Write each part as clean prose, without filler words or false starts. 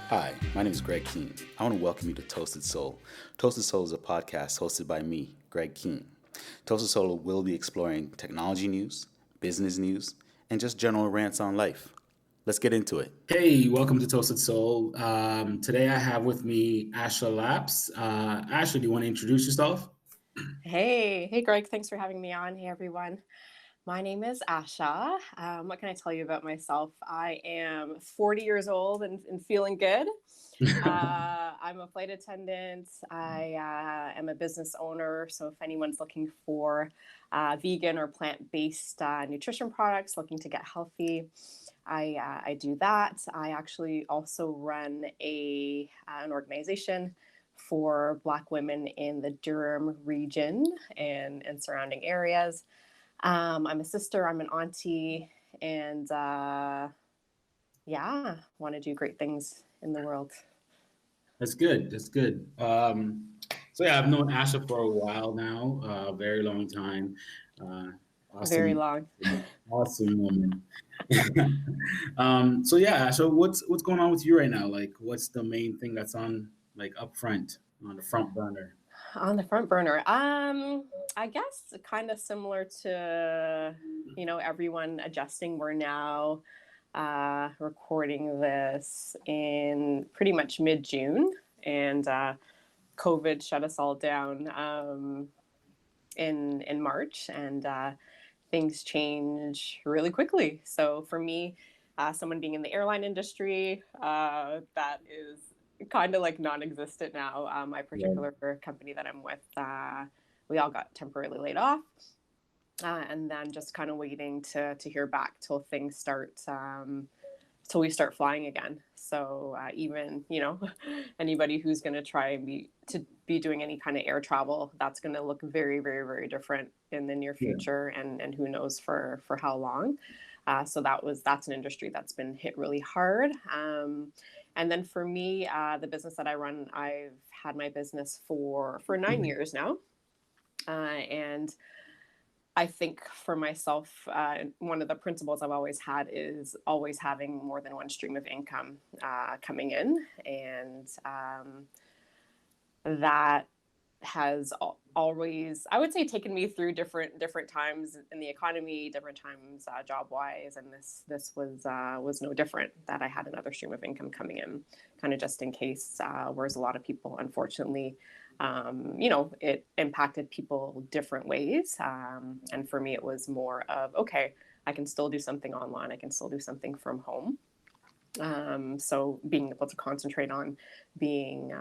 Hi, my name is Greg Keene. I want to welcome you to Toasted Soul. Toasted Soul is a podcast hosted by me, Greg Keene. Toasted Soul will be exploring technology news, business news, and just general rants on life. Let's get into it. Hey, welcome to Toasted Soul. Today I have with me Asha Lapps. Asha, do you want to introduce yourself? Hey, Greg. Thanks for having me on. Hey, everyone. My name is Asha. What can I tell you about myself? I am 40 years old and feeling good. I'm a flight attendant. I am a business owner. So if anyone's looking for vegan or plant-based nutrition products, looking to get healthy, I do that. I actually also run an organization for Black women in the Durham region and surrounding areas. I'm a sister, I'm an auntie, and want to do great things in the world. That's good. That's good. I've known Asha for a while now, a very long time. Awesome, very long. Awesome woman. So what's going on with you right now? Like, what's the main thing that's on up front on the front burner? On the front burner, I guess kind of similar to everyone adjusting. We're now recording this in pretty much mid-June, and COVID shut us all down in March, and things change really quickly. So for me, someone being in the airline industry, that is kind of like non-existent now. My particular company that I'm with, we all got temporarily laid off, and then just kind of waiting to hear back till things start, till we start flying again. So even anybody who's going to try and be doing any kind of air travel, that's going to look very, very, very different in the near future, and who knows for how long. So that's an industry that's been hit really hard. And then for me, the business that I run, I've had my business for 9 years now. And I think for myself, one of the principles I've always had is always having more than one stream of income coming in. And that has always, I would say, taken me through different times in the economy, different times job wise, and this was no different. That I had another stream of income coming in, kind of just in case. Whereas a lot of people, unfortunately, it impacted people different ways. And for me, it was more of, okay, I can still do something online. I can still do something from home. So being able to concentrate on being,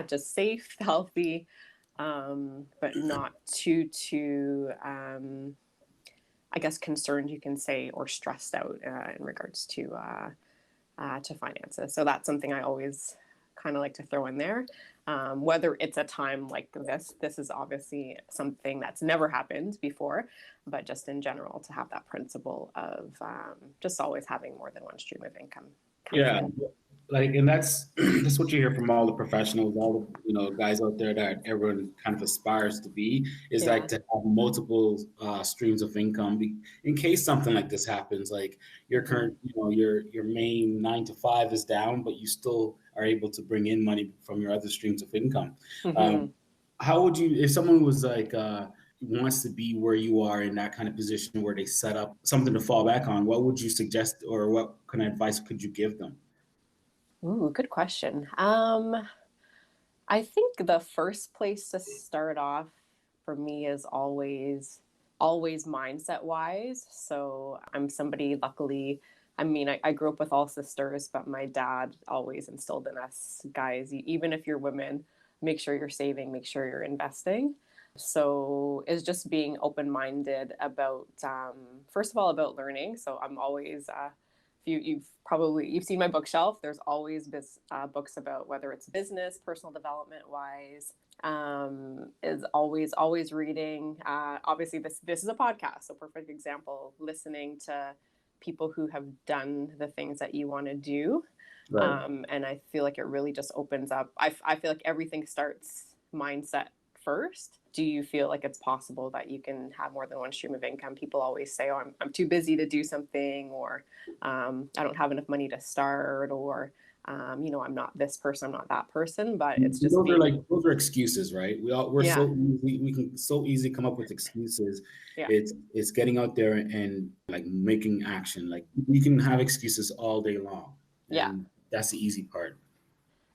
just safe, healthy, but not too, I guess, concerned, you can say, or stressed out in regards to finances. So that's something I always kind of like to throw in there. Whether it's a time like this is obviously something that's never happened before, but just in general, to have that principle of just always having more than one stream of income. And that's what you hear from all the professionals, all the guys out there that everyone kind of aspires to be, is like to have multiple streams of income in case something like this happens. Like your current, your main 9 to 5 is down, but you still are able to bring in money from your other streams of income. Mm-hmm. How would you, if someone was like wants to be where you are in that kind of position where they set up something to fall back on, what would you suggest, or what kind of advice could you give them? Ooh, good question. I think the first place to start off for me is always mindset wise. So I'm somebody, luckily, I grew up with all sisters, but my dad always instilled in us, guys, even if you're women, make sure you're saving, make sure you're investing. So it's just being open-minded about, first of all, about learning. So I'm always You've seen my bookshelf. There's always books about whether it's business, personal development wise. Is always reading. Obviously, this is a podcast, so perfect example. Listening to people who have done the things that you want to do, Right. and I feel like it really just opens up. I feel like everything starts mindset first. Do you feel like it's possible that you can have more than one stream of income? People always say, oh, I'm too busy to do something, or I don't have enough money to start, or I'm not this person, I'm not that person. But it's just those are excuses, right? Yeah. We can so easily come up with excuses. Yeah. It's getting out there and like making action. Like we can have excuses all day long. Yeah. That's the easy part.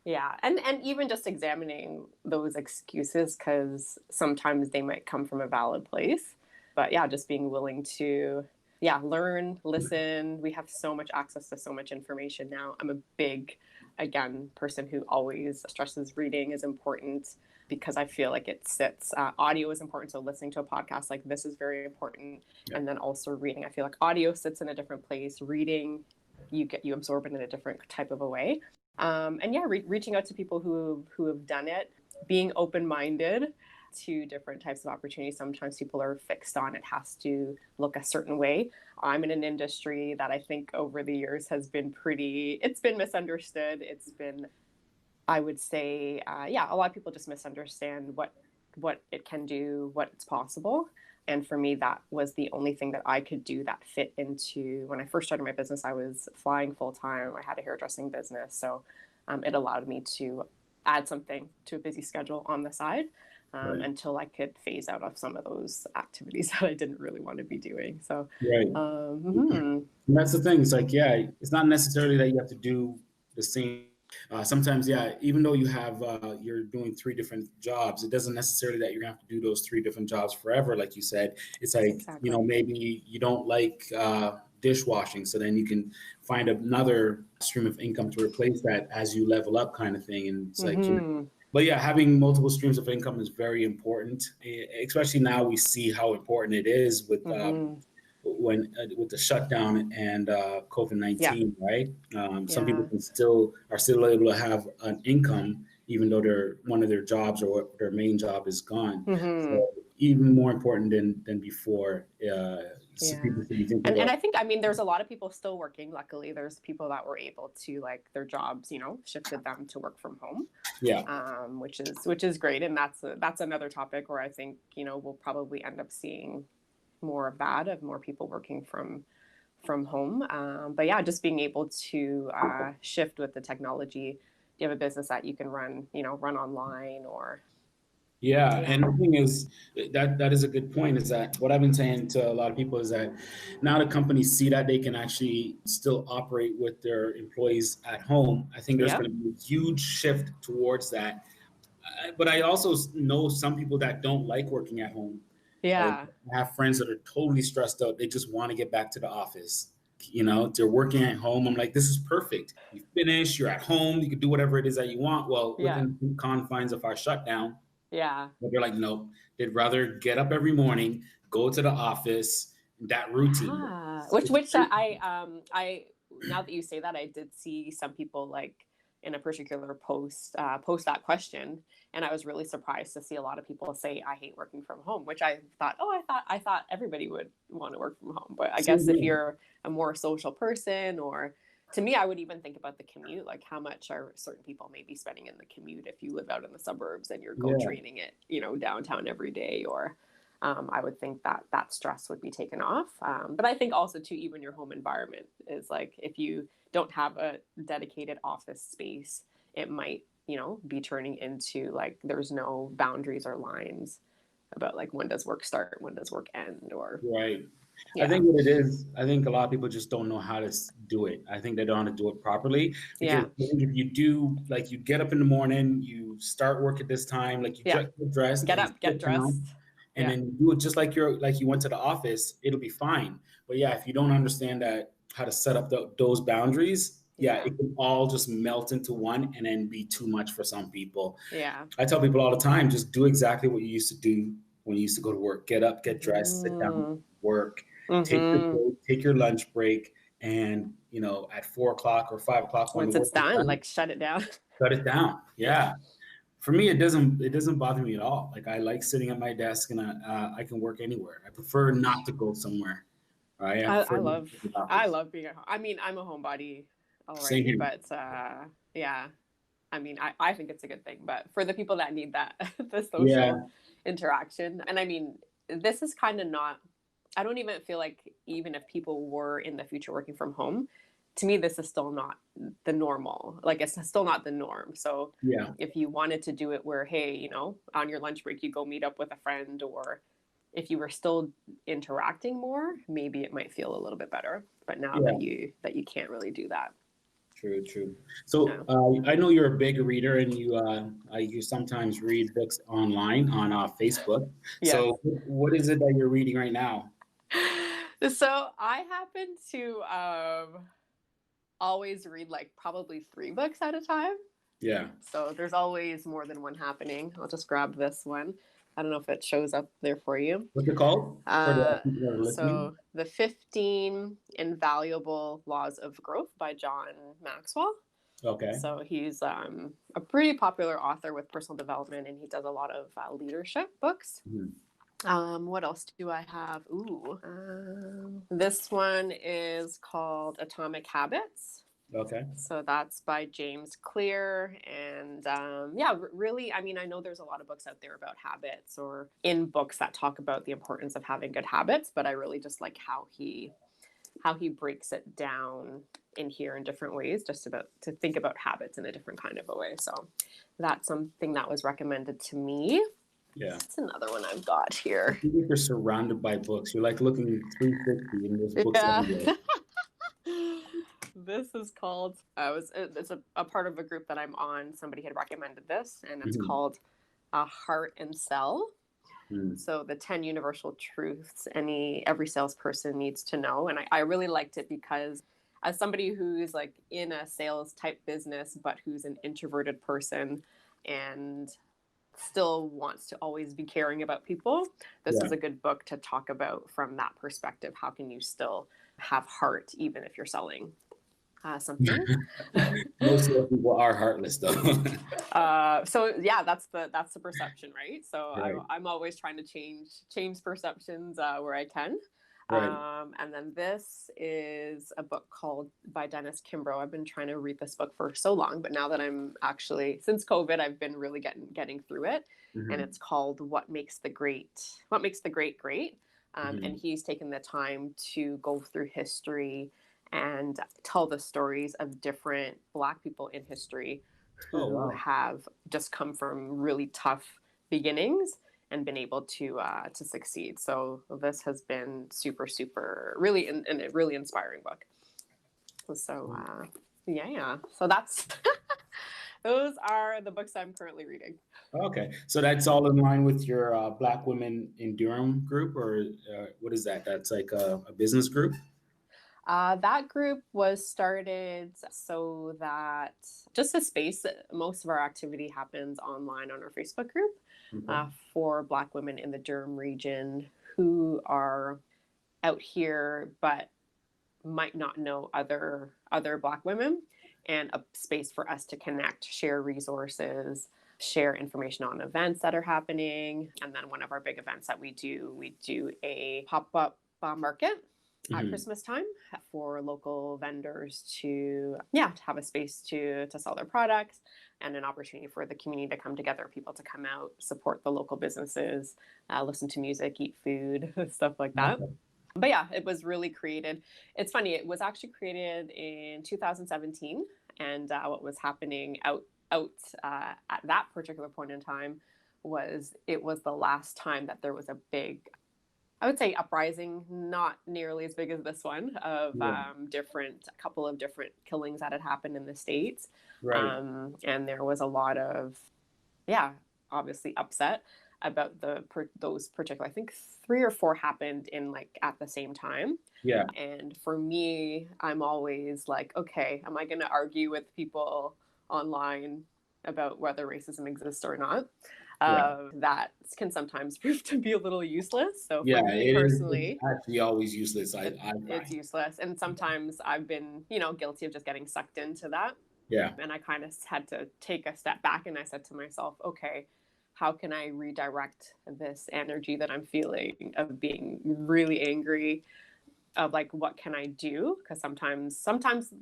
Yeah. And even just examining those excuses, because sometimes they might come from a valid place. But yeah, just being willing to learn, listen. We have so much access to so much information now. I'm a big, again, person who always stresses reading is important, because I feel like it sits. Audio is important, so listening to a podcast like this is very important. Yeah. And then also reading. I feel like audio sits in a different place. Reading, you absorb it in a different type of a way. Reaching out to people who have done it, being open-minded to different types of opportunities. Sometimes people are fixed on it has to look a certain way. I'm in an industry that I think over the years has been it's been misunderstood. It's been, I would say, a lot of people just misunderstand what it can do, what it's possible. And for me, that was the only thing that I could do that fit into, when I first started my business, I was flying full time. I had a hairdressing business. So it allowed me to add something to a busy schedule on the side. Right. Until I could phase out of some of those activities that I didn't really want to be doing. So, right. And that's the thing. It's like, it's not necessarily that you have to do the same. Sometimes, even though you're doing 3 different jobs, it doesn't necessarily that you're gonna have to do those 3 different jobs forever. Like you said, it's like, exactly. Maybe you don't like dishwashing, so then you can find another stream of income to replace that as you level up, kind of thing. And it's like, but having multiple streams of income is very important, especially now we see how important it is with with the shutdown and COVID-19, right? Some people are still able to have an income even though one of their jobs or their main job is gone. So even more important than before. And I think, there's a lot of people still working. Luckily, there's people that were able to, like, their jobs, shifted them to work from home. Yeah. Which is great. And that's another topic where I think, we'll probably end up seeing more of that, of more people working from home. But just being able to shift with the technology. Do you have a business that you can run online or? Yeah, and the thing is that is a good point, is that what I've been saying to a lot of people is that now the companies see that they can actually still operate with their employees at home. I think there's going to be a huge shift towards that. But I also know some people that don't like working at home. Yeah. I have friends that are totally stressed out. They just want to get back to the office. They're working at home. I'm like, this is perfect. You finish, you're at home, you can do whatever it is that you want. Well, within the confines of our shutdown. Yeah. But they're like, nope, they'd rather get up every morning, go to the office, that routine. Which I now that you say that, I did see some people, like, in a particular post that question, and I was really surprised to see a lot of people say, I hate working from home, which I thought everybody would want to work from home. But I guess if you're a more social person, or to me, I would even think about the commute, like how much are certain people maybe spending in the commute if you live out in the suburbs and you're go training it, downtown every day, or I would think that stress would be taken off. But I think also too, even your home environment is like, if you don't have a dedicated office space, it might, be turning into like, there's no boundaries or lines about like, when does work start, when does work end, or. Right. Yeah. I think what it is, I think a lot of people just don't know how to do it. I think they don't know how to do it properly. Because I think if you do, like, you get up in the morning, you start work at this time, like you get dressed. Get up, get dressed. And then you do it just like you went to the office, it'll be fine. But if you don't understand how to set up those boundaries, it can all just melt into one and then be too much for some people. Yeah. I tell people all the time, just do exactly what you used to do when you used to go to work. Get up, get dressed, sit down, work, take your lunch break, and at 4 o'clock or 5 o'clock when the Once work it's is done, done, like shut it down. shut it down. Yeah. For me, it doesn't bother me at all. Like I like sitting at my desk, and I can work anywhere. I prefer not to go somewhere. Right? I I, prefer I to love be in the I office. love being at home. I mean, I'm a homebody Same already, here. but yeah. I mean, I think it's a good thing, but for the people that need that, the social Yeah. interaction, and I mean, this is kind of not, I don't even feel like even if people were in the future working from home, to me, this is still not the normal. Like, it's still not the norm. So Yeah. if you wanted to do it where, hey, on your lunch break, you go meet up with a friend, or if you were still interacting more, maybe it might feel a little bit better. But now Yeah. that you can't really do that. True. True. Yeah. So I know you're a big reader, and you sometimes read books online on Facebook. Yes. So what is it that you're reading right now? So I happen to always read like probably 3 books at a time. Yeah. So there's always more than one happening. I'll just grab this one. I don't know if it shows up there for you. What's it called for the people that are listening? So the 15 Invaluable Laws of Growth by John Maxwell. Okay. So he's a pretty popular author with personal development, and he does a lot of leadership books. What else do I have? This one is called Atomic Habits. Okay. So that's by James Clear. And really, I mean, I know there's a lot of books out there about habits or in books that talk about the importance of having good habits, but I really just like how he breaks it down in here in different ways, just about to think about habits in a different kind of a way. So that's something that was recommended to me. Yeah. That's another one I've got here. I think you're surrounded by books. You're like looking 360 and there's books Yeah. everywhere. This is called, it's a part of a group that I'm on. Somebody had recommended this, and it's called Heart and Sell. So the 10 universal truths every salesperson needs to know. And I really liked it because as somebody who's like in a sales type business, but who's an introverted person and still wants to always be caring about people, this is a good book to talk about from that perspective. How can you still have heart even if you're selling something? Most of the people are heartless, though. So yeah, that's the perception, right? So Right. I'm always trying to change perceptions where I can. Right. And then this is a book called by Dennis Kimbrough. I've been trying to read this book for so long, but now that I'm actually, since COVID, I've been really getting through it. And it's called What Makes the Great Great. And he's taken the time to go through history and tell the stories of different Black people in history who have just come from really tough beginnings and been able to succeed. So this has been super, super, really, and a really inspiring book. So so that's those are the books I'm currently reading. Okay. So that's all in line with your Black Women in Durham group, or what is that? That's like a business group? That group was started so that just a space, most of our activity happens online on our Facebook group for Black women in the Durham region who are out here but might not know other Black women, and a space for us to connect, share resources, share information on events that are happening. And then one of our big events that we do a pop-up market at Christmas time for local vendors to have a space to sell their products, and an opportunity for the community to come together, people to come out, support the local businesses, listen to music, eat food, stuff like that. But yeah, it was really created. It's funny, it was actually created in 2017, and what was happening out at that particular point in time was it was the last time that there was a big, I would say, uprising, not nearly as big as this one, of a couple of different killings that had happened in the States. Right. And there was a lot of, obviously upset about those particular, I think 3 or 4 happened in like at the same time. Yeah. And for me, I'm always like, okay, am I going to argue with people online about whether racism exists or not. Yeah. That can sometimes prove to be a little useless. So Yeah, for me it is. It's personally, actually always useless. I it's find. useless. And sometimes I've been, guilty of just getting sucked into that. Yeah. And I kind of had to take a step back and I said to myself, okay, how can I redirect this energy that I'm feeling of being really angry, of like, what can I do? Because sometimes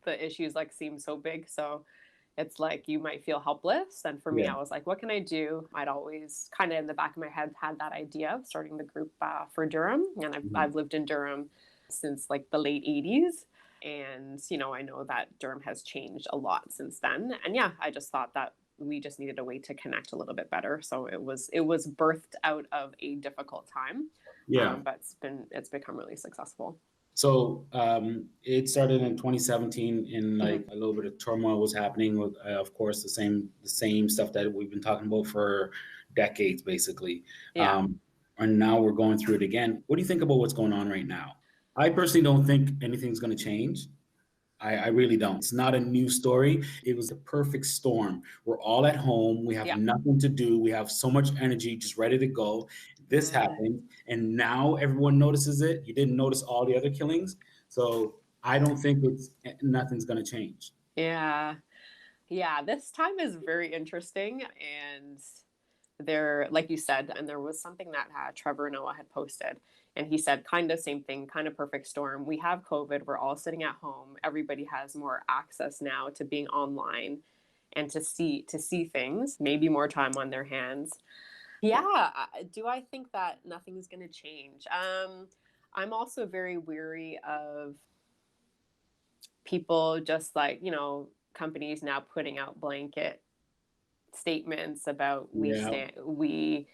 the issues like seem so big. So it's like you might feel helpless. And for me, Yeah. I was like, what can I do? I'd always kind of in the back of my head had that idea of starting the group for Durham. And I've lived in Durham since like the late 80s. And, I know that Durham has changed a lot since then. And yeah, I just thought that we just needed a way to connect a little bit better. So it was birthed out of a difficult time. Yeah. But it's become really successful. So it started in 2017, and like a little bit of turmoil was happening with, of course, the same stuff that we've been talking about for decades, basically. Yeah. And now we're going through it again. What do you think about what's going on right now? I personally don't think anything's going to change. I really don't. It's not a new story. It was a perfect storm. We're all at home. We have Yeah. nothing to do. We have so much energy just ready to go. This happened, and now everyone notices it. You didn't notice all the other killings. So I don't think nothing's going to change. Yeah. Yeah. This time is very interesting. And there, like you said, and there was something that Trevor Noah had posted, and he said kind of same thing, kind of perfect storm. We have COVID. We're all sitting at home. Everybody has more access now to being online and to see things, maybe more time on their hands. Yeah. Do I think that nothing's going to change? I'm also very weary of people just like, companies now putting out blanket statements about Yeah. we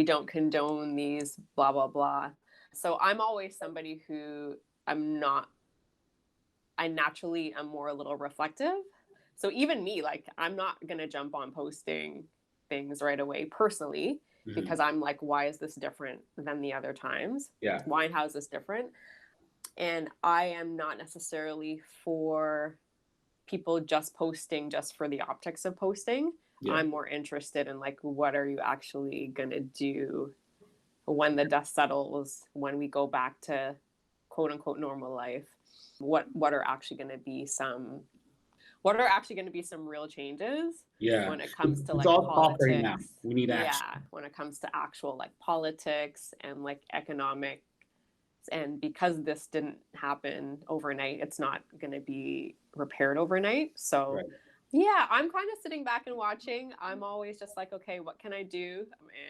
don't condone these blah blah blah. So I'm always somebody who I naturally am more a little reflective. So even me, like, I'm not gonna jump on posting things right away personally, because I'm like, why is this different than the other times? Yeah. Why and how is this different? And I am not necessarily for people just posting just for the optics of posting. Yeah. I'm more interested in like, what are you actually going to do when the dust settles, when we go back to quote unquote normal life? What are actually going to be some real changes? Yeah. When it comes to It's like all talk politics. right now. We need action. Yeah, when it comes to actual like politics and like economic. And because this didn't happen overnight, it's not going to be repaired overnight. So Right. yeah, I'm kind of sitting back and watching. I'm always just like, okay, what can I do?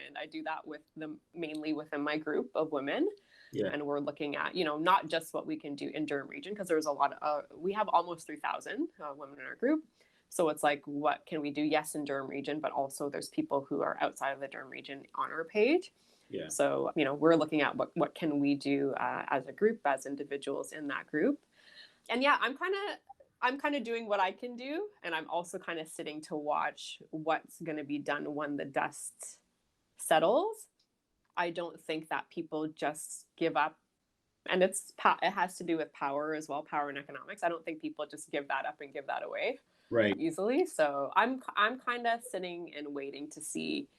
And I do that with them mainly within my group of women. Yeah. And we're looking at, not just what we can do in Durham region, because there's a lot of, we have almost 3,000 women in our group. So it's like, what can we do? Yes, in Durham region, but also there's people who are outside of the Durham region on our page. Yeah. So, we're looking at what can we do as a group, as individuals in that group. And yeah, I'm kind of doing what I can do. And I'm also kind of sitting to watch what's going to be done when the dust settles. I don't think that people just give up. And it has to do with power as well, power and economics. I don't think people just give that up and give that away easily. So I'm kind of sitting and waiting to see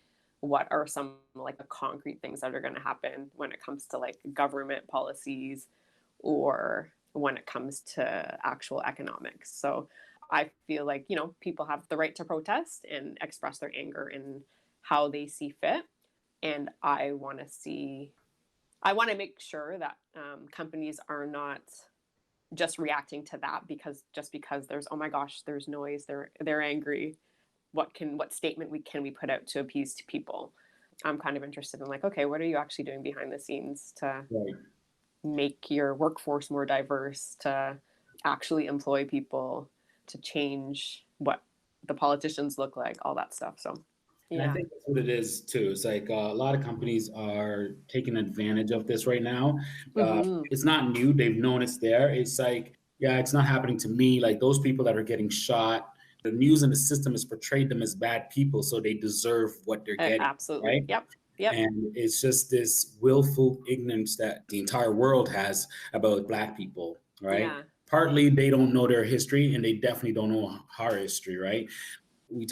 what are some like the concrete things that are going to happen when it comes to like government policies or when it comes to actual economics. So I feel like, people have the right to protest and express their anger in how they see fit. And I want to make sure that companies are not just reacting to that because there's, oh my gosh, there's noise, they're angry. What statement can we put out to appease to people? I'm kind of interested in like, okay, what are you actually doing behind the scenes to make your workforce more diverse, to actually employ people, to change what the politicians look like, all that stuff. So And I think that's what it is too. It's like a lot of companies are taking advantage of this right now. It's not new. They've known it's there. It's like, yeah, it's not happening to me. Like those people that are getting shot, the news and the system has portrayed them as bad people, so they deserve what they're getting. Absolutely. Right? Yep. And it's just this willful ignorance that the entire world has about Black people, right? Yeah. Partly they don't know their history, and they definitely don't know our history, right?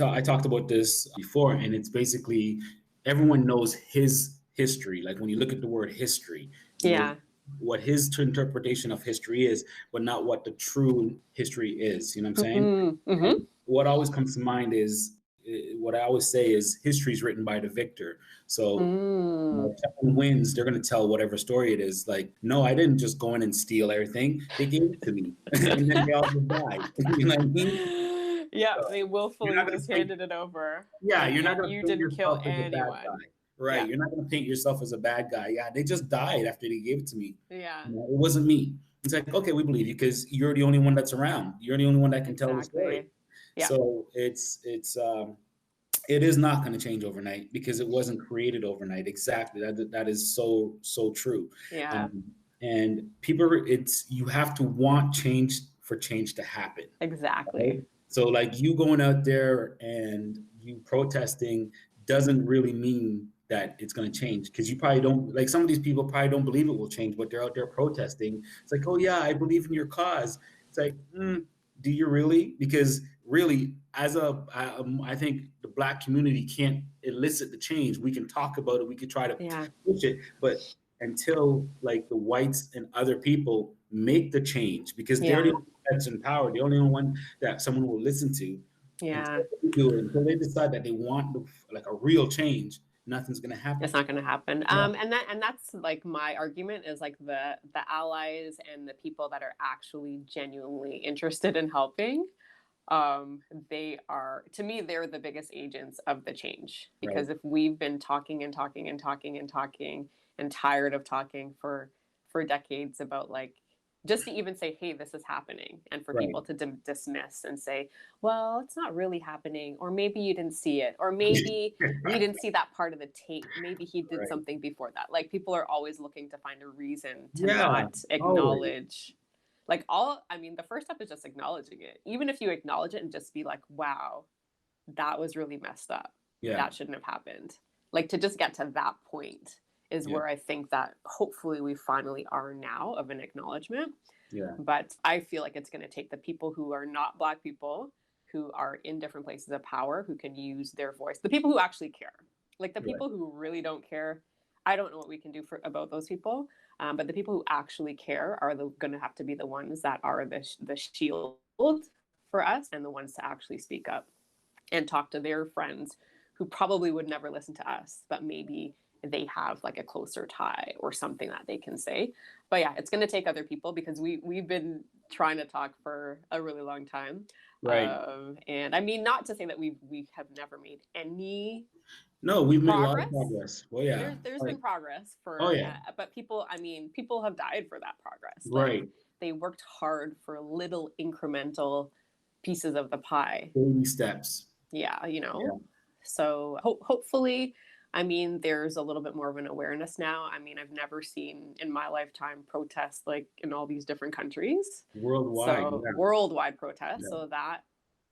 I talked about this before, and it's basically everyone knows his history. Like when you look at the word history, you know Yeah. what his interpretation of history is, but not what the true history is. You know what I'm saying? Mm-hmm. And what always comes to mind is what I always say is history is written by the victor. So Mm. if someone wins, they're going to tell whatever story it is. Like, no, I didn't just go in and steal everything. They gave it to me, and then they all just died. You know what I mean? Yeah, So they you're willfully not going just to paint. handed it over. Yeah, Like you're not going to you paint didn't kill yourself as a bad anyone. guy, right? Yeah. You're not going to paint yourself as a bad guy. Yeah, they just died after they gave it to me. Yeah. You know, it wasn't me. It's like, okay, we believe you because you're the only one that's around. You're the only one that can tell the story. Exactly. Yeah. So it is not going to change overnight because it wasn't created overnight. Exactly. That is so true. Yeah. And people, you have to want change for change to happen. Exactly. Right? So like you going out there and you protesting doesn't really mean that it's going to change because you probably don't like some of these people probably don't believe it will change, but they're out there protesting. It's like, oh yeah, I believe in your cause. It's like, do you really? Because really, I think the Black community can't elicit the change. We can talk about it. We could try to push it, but until like the whites and other people make the change, because they're the only that's in power, the only one that someone will listen to. Yeah. Until they do it, until they decide that they want like a real change, nothing's gonna happen. It's not going to happen. Yeah. And that's like my argument is like the allies and the people that are actually genuinely interested in helping. They are, to me, they're the biggest agents of the change, because Right. if we've been talking and talking and talking and talking and tired of talking for decades about like just to even say, hey, this is happening, and for Right. people to dismiss and say, well, it's not really happening, or maybe you didn't see it, or maybe we didn't see that part of the tape, maybe he did Right. something before that. Like people are always looking to find a reason to Yeah, not acknowledge always. like the first step is just acknowledging it. Even if you acknowledge it and just be like, wow, that was really messed up. Yeah. That shouldn't have happened. Like to just get to that point is where I think that hopefully we finally are now, of an acknowledgement. Yeah. But I feel like it's going to take the people who are not Black people, who are in different places of power, who can use their voice, the people who actually care. Like the people who really don't care, I don't know what we can do about those people. But the people who actually care are going to have to be the ones that are the shield for us, and the ones to actually speak up and talk to their friends who probably would never listen to us, but maybe they have like a closer tie or something that they can say. But yeah, it's going to take other people, because we've been trying to talk for a really long time. Right. And I mean, not to say that we have never made any. No, we've made a lot of progress. Well, yeah. There's been progress for, but people have died for that progress. Right. Like, they worked hard for little incremental pieces of the pie. Baby steps. Yeah, you know. Yeah. So hopefully, I mean, there's a little bit more of an awareness now. I mean, I've never seen in my lifetime protests like in all these different countries. Worldwide. So worldwide protests. Yeah. So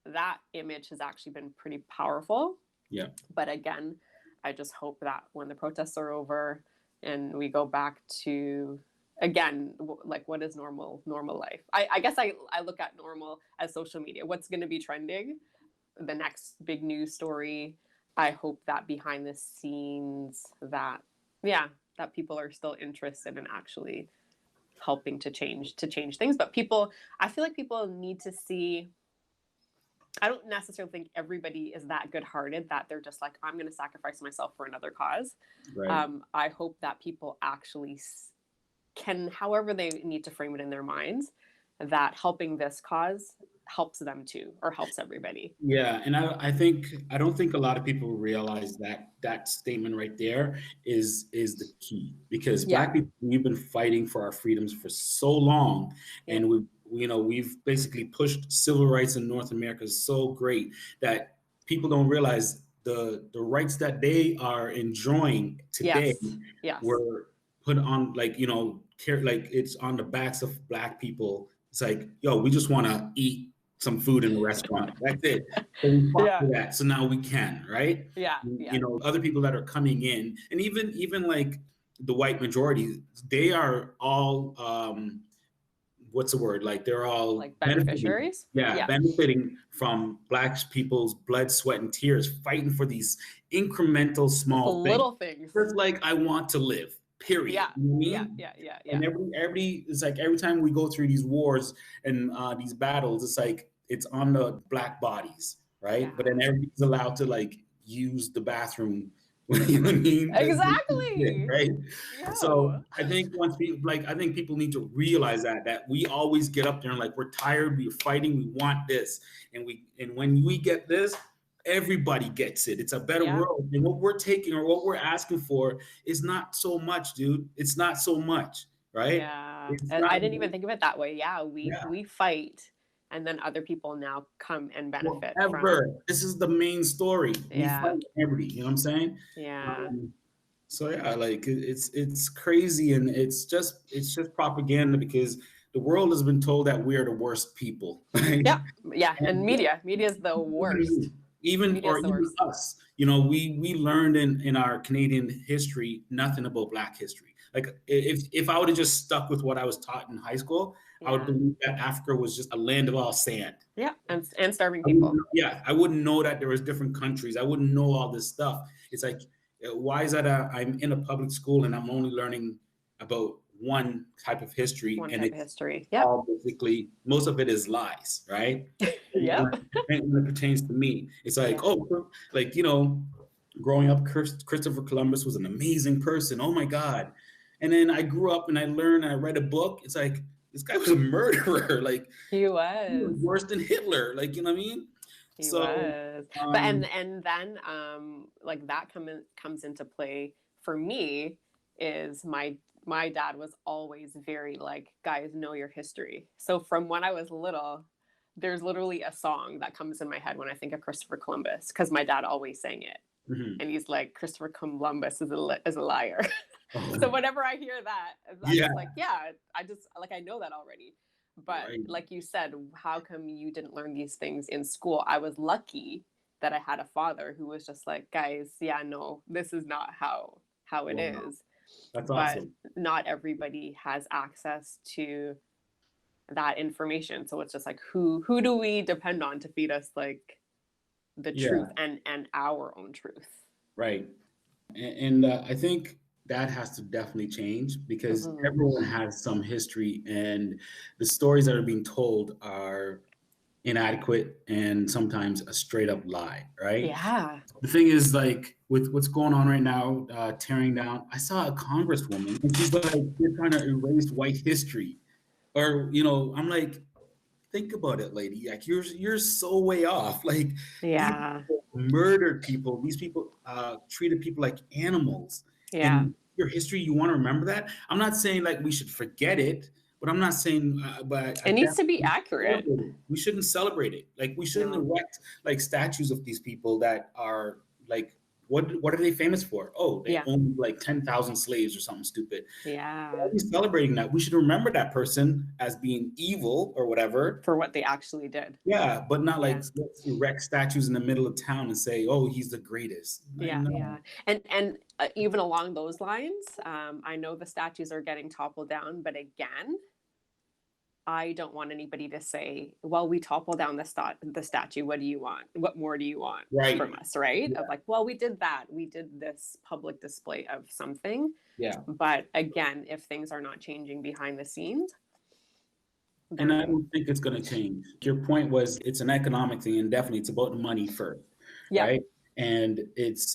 that image has actually been pretty powerful. Yeah. But again, I just hope that when the protests are over and we go back to, again, like what is normal life? I guess I look at normal as social media. What's going to be trending? The next big news story. I hope that behind the scenes that people are still interested in actually helping to change things. But I feel like people need to see, I don't necessarily think everybody is that good-hearted that they're just like, I'm going to sacrifice myself for another cause. Right. I hope that people actually can, however they need to frame it in their minds, that helping this cause helps them too, or helps everybody. Yeah, and I don't think a lot of people realize that statement right there is the key, because Black people, we've been fighting for our freedoms for so long, and we've basically pushed civil rights in North America so great that people don't realize the rights that they are enjoying today were put on it's on the backs of Black people. It's like, yo, we just want to eat some food in the restaurant. That's it. So we fought for that. So now we can, right? Yeah. You know, other people that are coming in, and even like the white majority, they are all what's the word? Like they're all Like benefiting. beneficiaries? Yeah, benefiting from Black people's blood, sweat, and tears, fighting for these incremental small Little things. Just like I want to live. Period. Yeah. You know what I mean? Yeah. And every it's like every time we go through these wars and these battles, it's like it's on the Black bodies, right? Yeah. But then everybody's allowed to like use the bathroom. You know what I mean? Exactly. Right. Yo. So I think I think people need to realize that we always get up there and like we're tired, we're fighting, we want this, and when we get this, everybody gets it. It's a better world. And what we're taking or what we're asking for is not so much, dude. It's not so much, right? Yeah. I didn't even think of it that way. Yeah, we fight, and then other people now come and benefit from. This is the main story. Yeah. We fight everybody. You know what I'm saying? Yeah. So yeah, like it's crazy, and it's just propaganda because the world has been told that we are the worst people. Yeah, and media is the worst. Even us, you know, we learned in our Canadian history nothing about Black history. Like if I would have just stuck with what I was taught in high school, I would believe that Africa was just a land of all sand. Yeah, and starving people. I wouldn't know that there was different countries. I wouldn't know all this stuff. It's like, why is that I'm in a public school and I'm only learning about one type of history, all basically most of it is lies, right? Yeah. When it pertains to me, it's like, like, you know, growing up, Christopher Columbus was an amazing person. Oh my God. And then I grew up and I learned and I read a book. It's like, this guy was a murderer. Like he was worse than Hitler. Like, you know what I mean? He was. But and then like that comes into play for me is my dad was always very like, guys, know your history. So from when I was little, there's literally a song that comes in my head when I think of Christopher Columbus, because my dad always sang it. Mm-hmm. And he's like, Christopher Columbus is a liar. So whenever I hear that, I'm just like, I know that already. But like you said, how come you didn't learn these things in school? I was lucky that I had a father who was just like, guys, no, this is not how it is. That's awesome. But not everybody has access to that information. So it's just like, who do we depend on to feed us like the truth and our own truth? Right. And I think that has to definitely change because everyone has some history and the stories that are being told are inadequate and sometimes a straight up lie, right? Yeah. The thing is, like, with what's going on right now, tearing down, I saw a congresswoman and she's like, you're trying to erase white history. Or, you know, I'm like, think about it, lady. Like, you're so way off. Like, yeah, murdered people. These people treated people like animals. Yeah. And your history, you want to remember that? I'm not saying like we should forget it, but I'm not saying, but it needs to be accurate. We shouldn't celebrate it. Like we shouldn't erect like statues of these people that are like, what are they famous for? Oh, they owned like 10,000 slaves or something stupid. Yeah. Why are we celebrating that? We should remember that person as being evil or whatever. For what they actually did. Yeah, but not like let's erect statues in the middle of town and say, oh, he's the greatest. Yeah. And even along those lines, I know the statues are getting toppled down, but again, I don't want anybody to say, well, we toppled down the statue. What do you want? What more do you want from us? Right. Yeah. Of like, well, we did that. We did this public display of something. Yeah. But again, if things are not changing behind the scenes. And I don't think it's going to change. Your point was it's an economic thing and definitely it's about money first. Yeah. Right. And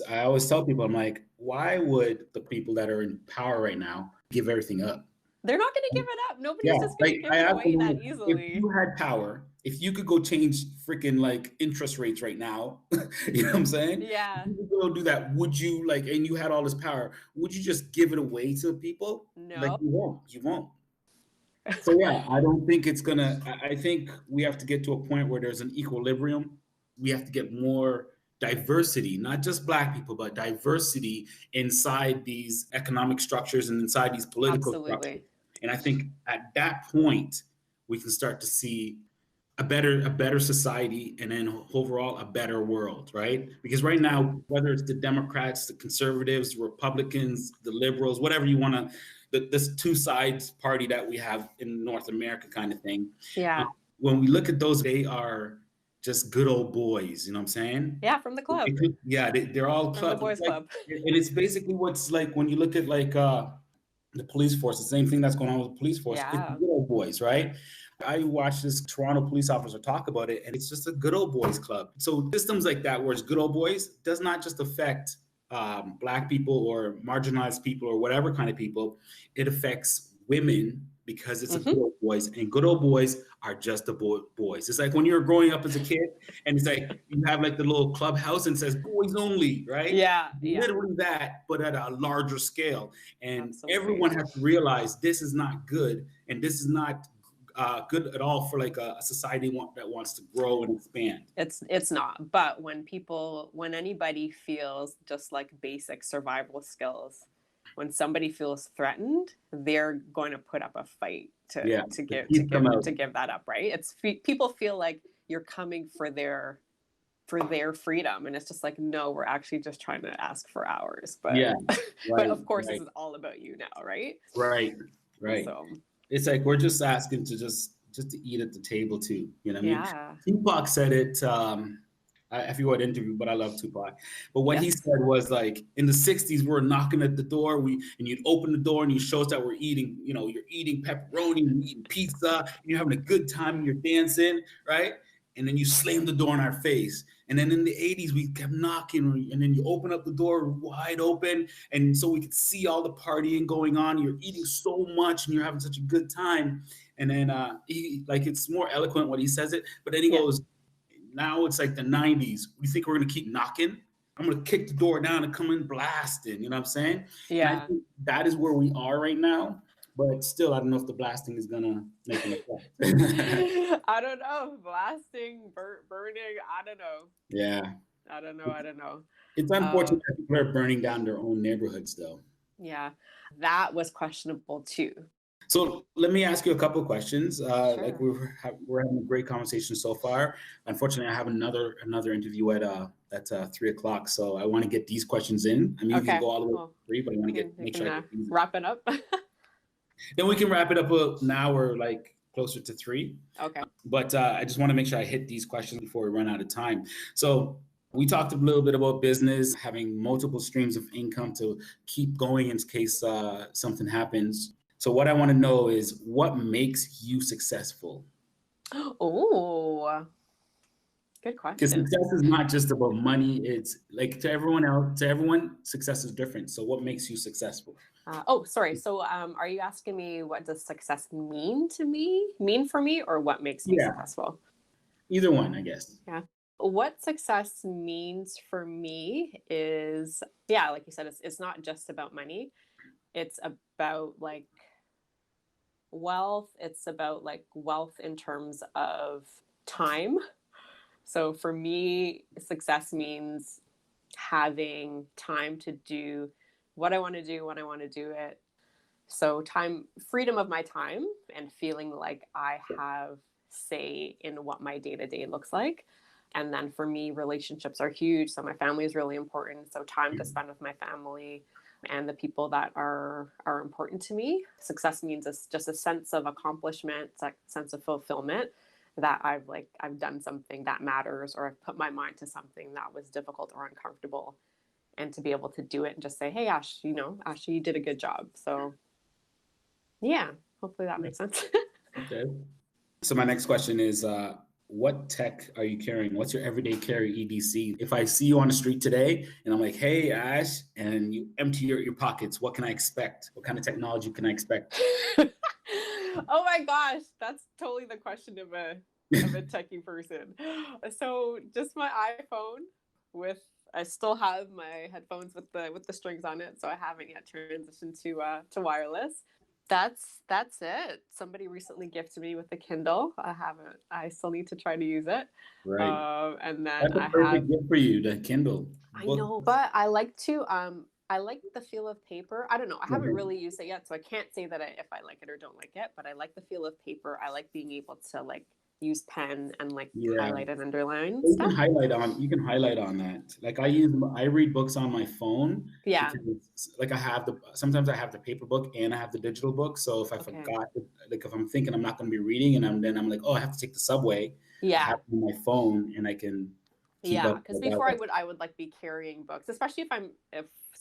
I always tell people, I'm like, why would the people that are in power right now give everything up? They're not going to give it up. Nobody's just going to give it away that easily. If you had power, if you could go change freaking like interest rates right now, you know what I'm saying? Yeah. If you could go do that, would you like, and you had all this power, would you just give it away to people? No. Like you won't. So yeah, I don't think it's gonna, I think we have to get to a point where there's an equilibrium. We have to get more diversity, not just Black people, but diversity inside these economic structures and inside these political structures. And I think at that point, we can start to see a better society and then overall a better world, right? Because right now, whether it's the Democrats, the conservatives, the Republicans, the liberals, whatever you want to this two sides party that we have in North America kind of thing. Yeah. When we look at those, they are just good old boys. You know what I'm saying? Yeah, from the club. Yeah, they're all From the club. boys' club. And it's basically what's like when you look at like the police force, the same thing that's going on with the police force. It's Yeah. the good old boys, right? I watched this Toronto police officer talk about it, and it's just a good old boys club. So systems like that, where it's good old boys, does not just affect Black people or marginalized people or whatever kind of people. It affects women because it's a good old boys, and good old boys are just the boys. It's like when you're growing up as a kid, and it's like you have like the little clubhouse and it says boys only, right? Yeah. Literally that, but at a larger scale. And Absolutely. everyone has to realize this is not good, and this is not good at all for like a society that wants to grow and expand. It's not. But when anybody feels just like basic survival skills, when somebody feels threatened, they're going to put up a fight to give that up, right? It's people feel like you're coming for their freedom, and it's just like, no, we're actually just trying to ask for ours. But but of course, this is all about you now, right? Right. So it's like we're just asking to just to eat at the table too. You know what I mean? yeah. Tupac said it. I forget what interview, but I love Tupac. But what he said was like in the 60s, we were knocking at the door. And you'd open the door and you show us that we're eating, you're eating pepperoni, you're eating pizza, and you're having a good time and you're dancing, right? And then you slam the door in our face. And then in the 80s, we kept knocking, and then you open up the door wide open, and so we could see all the partying going on. You're eating so much and you're having such a good time. And then it's more eloquent when he says it, but then he goes, now it's like the 90s. You think we're going to keep knocking? I'm going to kick the door down and come in blasting. You know what I'm saying? Yeah. And I think that is where we are right now. But still, I don't know if the blasting is going to make an effect. I don't know. Blasting, burning, I don't know. Yeah. I don't know. It's unfortunate that people are burning down their own neighborhoods, though. Yeah. That was questionable, too. So let me ask you a couple of questions. Sure. Like we're having a great conversation so far. Unfortunately, I have another interview at 3:00, so I want to get these questions in. I mean, you can go all the way to 3, but I want to make sure I get these. Wrap it up. Then we can wrap it up now. We're like closer to 3. Okay. But I just want to make sure I hit these questions before we run out of time. So we talked a little bit about business, having multiple streams of income to keep going in case something happens. So what I want to know is what makes you successful? Oh, good question. Because success is not just about money. It's like to everyone, success is different. So what makes you successful? Sorry. So are you asking me what does success mean for me, or what makes me successful? Either one, I guess. Yeah. What success means for me is, like you said, it's not just about money. It's about like wealth. It's about like wealth in terms of time. So for me, success means having time to do what I want to do when I want to do it. So freedom of my time, and feeling like I have say in what my day-to-day looks like. And then for me, relationships are huge. So my family is really important. So time to spend with my family and the people that are important to me. Success means it's just a sense of accomplishment, a sense of fulfillment, that I've done something that matters, or I've put my mind to something that was difficult or uncomfortable, and to be able to do it and just say, hey, Ash, Asha, you did a good job. So yeah, hopefully that makes sense. Okay. So my next question is, what tech are you carrying? What's your everyday carry EDC? If I see you on the street today and I'm like, hey, Ash, and you empty your pockets, what can I expect? What kind of technology can I expect? Oh my gosh, that's totally the question of a techie person. So just my iPhone I still have my headphones with the strings on it, so I haven't yet transitioned to wireless. That's it. Somebody recently gifted me with a Kindle. I still need to try to use it. Right. And then that's a perfect gift for you, the Kindle. I know, but I like the feel of paper. I don't know. I haven't really used it yet, so I can't say that if I like it or don't like it, but I like the feel of paper. I like being able to use pen and like Yeah. highlight and underline You stuff. you can highlight on that. Like I read books on my phone. Yeah. Because, like sometimes I have the paper book and I have the digital book. So if I forgot, like if I'm thinking I'm not going to be reading and I'm like, oh, I have to take the subway. I have it on my phone and I can keep up. Because before I would like be carrying books, especially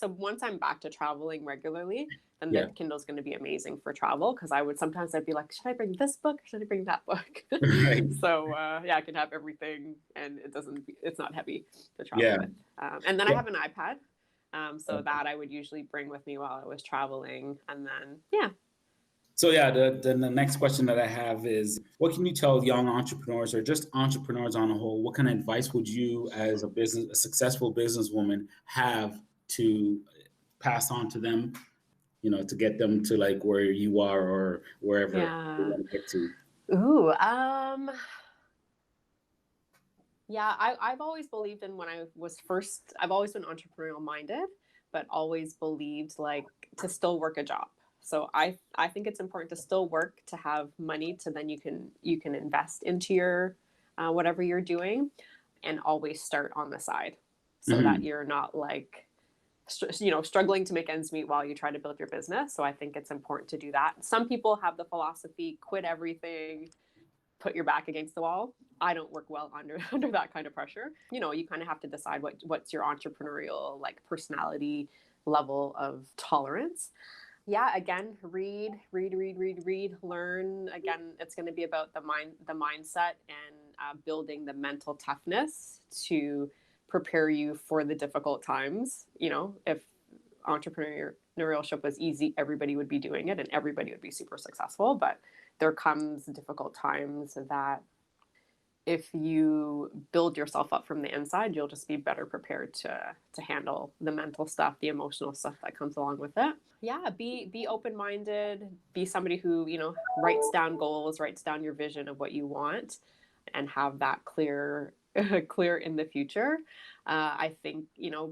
once I'm back to traveling regularly, then the Kindle's going to be amazing for travel, because I'd be like, should I bring this book or should I bring that book? Right. So I can have everything and it's not heavy to travel with. And then I have an iPad, so that I would usually bring with me while I was traveling, and then So the next question that I have is, what can you tell young entrepreneurs or just entrepreneurs on a whole? What kind of advice would you, as a successful businesswoman, have to pass on to them, to get them to like where you are or wherever you want to get to? Ooh, I've always believed in I've always been entrepreneurial minded, but always believed like to still work a job. So I think it's important to still work, to have money, to then you can invest into your whatever you're doing, and always start on the side, so that you're not like struggling to make ends meet while you try to build your business. So I think it's important to do that. Some people have the philosophy, quit everything, put your back against the wall. I don't work well under that kind of pressure. You kind of have to decide what's your entrepreneurial like personality level of tolerance. Again, read, learn. Again, it's going to be about the mindset and building the mental toughness to prepare you for the difficult times. If entrepreneurship was easy, everybody would be doing it and everybody would be super successful. But there comes difficult times that if you build yourself up from the inside, you'll just be better prepared to handle the mental stuff, the emotional stuff that comes along with it. Be open-minded, be somebody who, writes down goals, writes down your vision of what you want, and have that clear in the future. I think,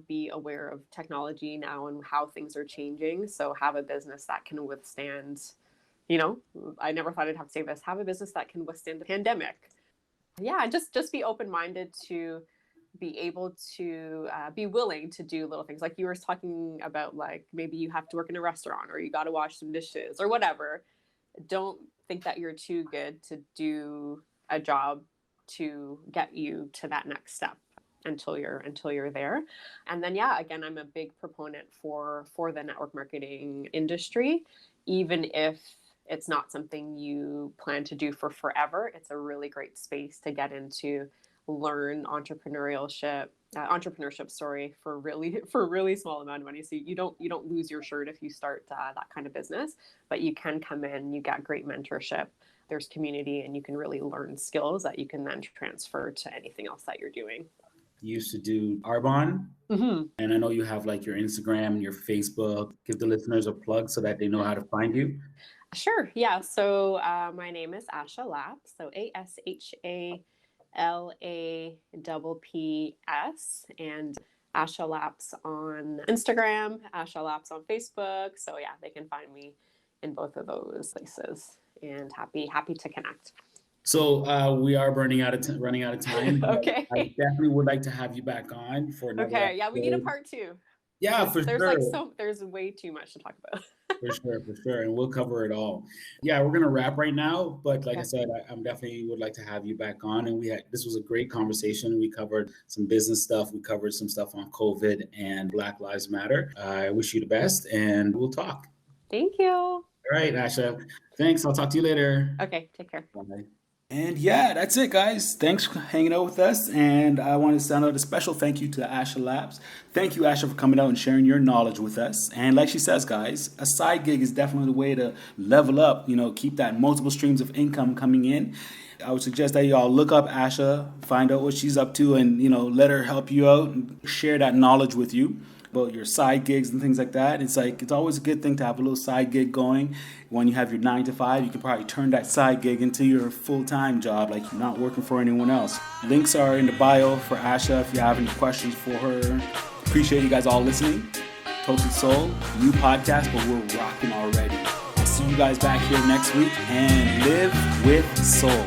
be aware of technology now and how things are changing. So have a business that can withstand, I never thought I'd have to say this, have a business that can withstand the pandemic. Just be open-minded to be able to be willing to do little things. Like you were talking about, like maybe you have to work in a restaurant or you got to wash some dishes or whatever. Don't think that you're too good to do a job to get you to that next step until you're there. And then, again, I'm a big proponent for the network marketing industry, even if it's not something you plan to do for forever. It's a really great space to get into, learn entrepreneurship, for really small amount of money. So you don't lose your shirt if you start that kind of business, but you can come in, you get great mentorship, there's community, and you can really learn skills that you can then transfer to anything else that you're doing. You used to do Arbonne, and I know you have like your Instagram and your Facebook. Give the listeners a plug so that they know how to find you. Sure. Yeah. So my name is Asha Lapps. So ASHA LAPPS, and Asha Lapps on Instagram, Asha Lapps on Facebook. So they can find me in both of those places, and happy to connect. So we are running out of time. Okay. I definitely would like to have you back on for another episode. Yeah, we need a part 2. Yeah, for sure. There's way too much to talk about. For sure. And we'll cover it all. Yeah, we're going to wrap right now. But like I said, I'm definitely would like to have you back on. And this was a great conversation. We covered some business stuff. We covered some stuff on COVID and Black Lives Matter. I wish you the best, and we'll talk. Thank you. All right, Asha. Thanks. I'll talk to you later. Okay, take care. Bye. And that's it, guys. Thanks for hanging out with us. And I want to send out a special thank you to Asha Lapps. Thank you, Asha, for coming out and sharing your knowledge with us. And like she says, guys, a side gig is definitely the way to level up, keep that multiple streams of income coming in. I would suggest that y'all look up Asha, find out what she's up to, and, let her help you out and share that knowledge with you about your side gigs and things like that. It's always a good thing to have a little side gig going. When you have your 9 to 5, you can probably turn that side gig into your full-time job, like you're not working for anyone else. Links are in the bio for Asha if you have any questions for her. Appreciate you guys all listening. Toasted Soul, new podcast, but we're rocking already. I'll see you guys back here next week, and live with soul.